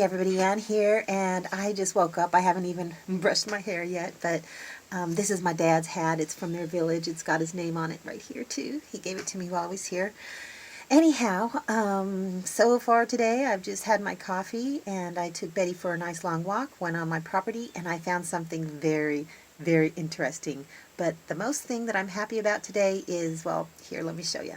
everybody, Ann here, and I just woke up. I haven't even brushed my hair yet, but this is my dad's hat. It's from their village. It's got his name on it right here too. He gave it to me while I was here. Anyhow, so far today I've just had my coffee and I took Betty for a nice long walk, went on my property, and I found something very, very interesting. But the most thing that I'm happy about today is, well, here, let me show you.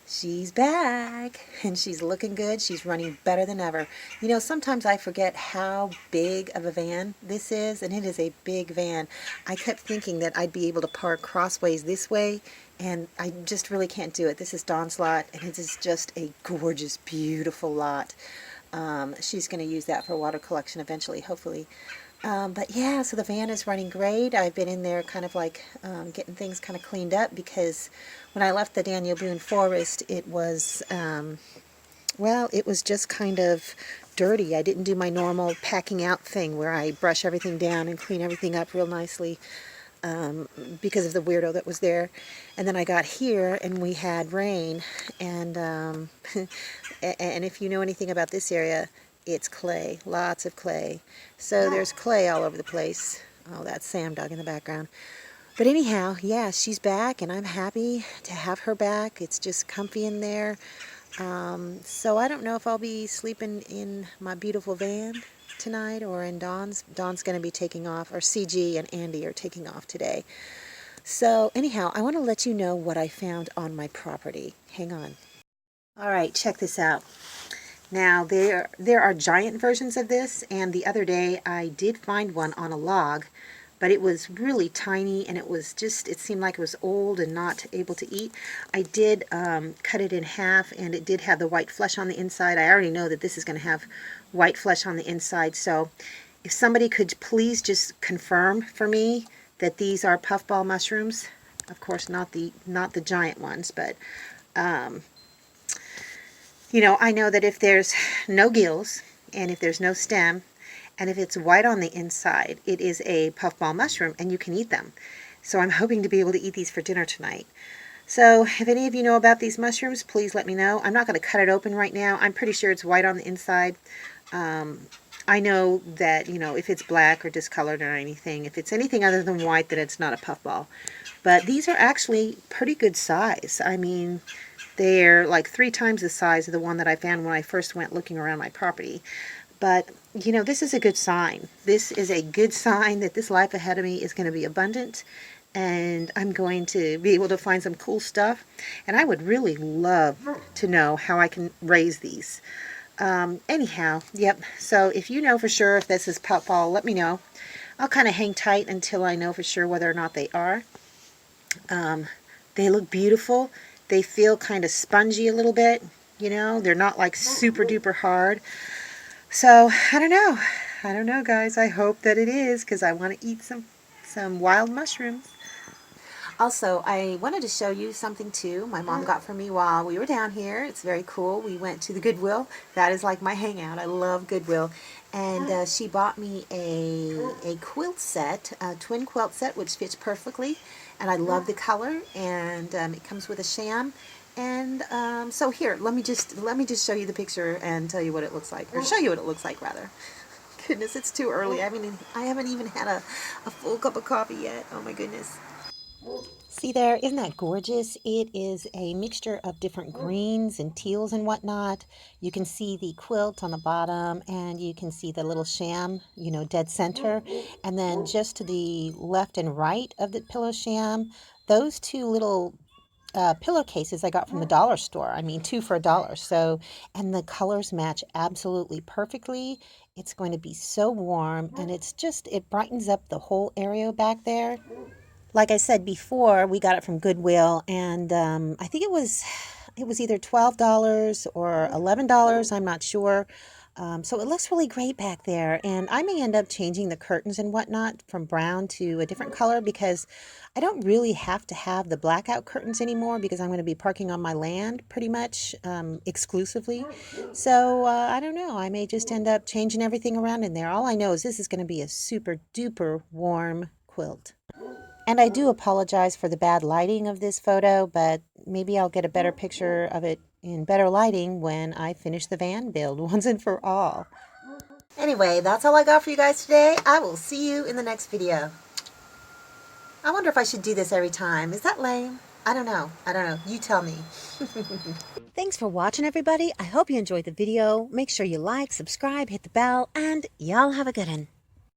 She's back and she's looking good. She's running better than ever. You know, sometimes I forget how big of a van this is, and it is a big van. I kept thinking that I'd be able to park crossways this way, and I just really can't do it. This is Dawn's lot, and it is just a gorgeous, beautiful lot. She's going to use that for water collection eventually, hopefully. But yeah, so the van is running great. I've been in there kind of like getting things kind of cleaned up because when I left the Daniel Boone forest, it was, well, it was just kind of dirty. I didn't do my normal packing out thing where I brush everything down and clean everything up real nicely because of the weirdo that was there. And then I got here and we had rain, and and if you know anything about this area, it's clay, lots of clay. So there's clay all over the place. Oh, that's Sam Dog in the background. But anyhow, yeah, she's back, and I'm happy to have her back. It's just comfy in there. So I don't know if I'll be sleeping in my beautiful van tonight or in Dawn's. Dawn's going to be taking off, or CG and Andy are taking off today. So anyhow, I want to let you know what I found on my property. Hang on. All right, check this out. Now, there are giant versions of this, and the other day I did find one on a log, but it was really tiny, and it was just, it seemed like it was old and not able to eat. I did cut it in half, and it did have the white flesh on the inside. I already know that this is going to have white flesh on the inside, so if somebody could please just confirm for me that these are puffball mushrooms. Of course, not the giant ones, but you know, I know that if there's no gills and if there's no stem and if it's white on the inside, it is a puffball mushroom and you can eat them. So I'm hoping to be able to eat these for dinner tonight. So if any of you know about these mushrooms, please let me know. I'm not going to cut it open right now. I'm pretty sure it's white on the inside. I know that, you know, if it's black or discolored or anything, if it's anything other than white, then it's not a puffball. But these are actually pretty good size. I mean, they're like 3 times the size of the one that I found when I first went looking around my property. But, you know, this is a good sign. This is a good sign that this life ahead of me is going to be abundant, and I'm going to be able to find some cool stuff. And I would really love to know how I can raise these. Anyhow, yep. So if you know for sure if this is puffball, let me know. I'll kind of hang tight until I know for sure whether or not they are. They look beautiful. They feel kind of spongy a little bit, you know. They're not like super duper hard. So I don't know. I don't know, guys. I hope that it is, because I want to eat some wild mushrooms. Also, I wanted to show you something too my mom got for me while we were down here. It's very cool. We went to the Goodwill. That is like my hangout. I love Goodwill. And she bought me a quilt set, a twin quilt set, which fits perfectly. And I love the color, and it comes with a sham. And so here, let me just show you the picture and tell you what it looks like, or show you what it looks like rather. Goodness, it's too early. I haven't even had a full cup of coffee yet. Oh my goodness. See there, isn't that gorgeous? It is a mixture of different greens and teals and whatnot. You can see the quilt on the bottom, and you can see the little sham, you know, dead center. And then just to the left and right of the pillow sham, those 2 little pillowcases I got from the dollar store. I mean, 2 for $1. So, and the colors match absolutely perfectly. It's going to be so warm, and it brightens up the whole area back there. Like I said before, we got it from Goodwill, and I think it was either $12 or $11. I'm not sure. So it looks really great back there, and I may end up changing the curtains and whatnot from brown to a different color, because I don't really have to have the blackout curtains anymore, because I'm going to be parking on my land pretty much exclusively. So I don't know. I may just end up changing everything around in there. All I know is this is going to be a super duper warm quilt. And I do apologize for the bad lighting of this photo, but maybe I'll get a better picture of it in better lighting when I finish the van build once and for all. Anyway, that's all I got for you guys today. I will see you in the next video. I wonder if I should do this every time. Is that lame? I don't know. You tell me. Thanks for watching, everybody. I hope you enjoyed the video. Make sure you like, subscribe, hit the bell, and y'all have a good one.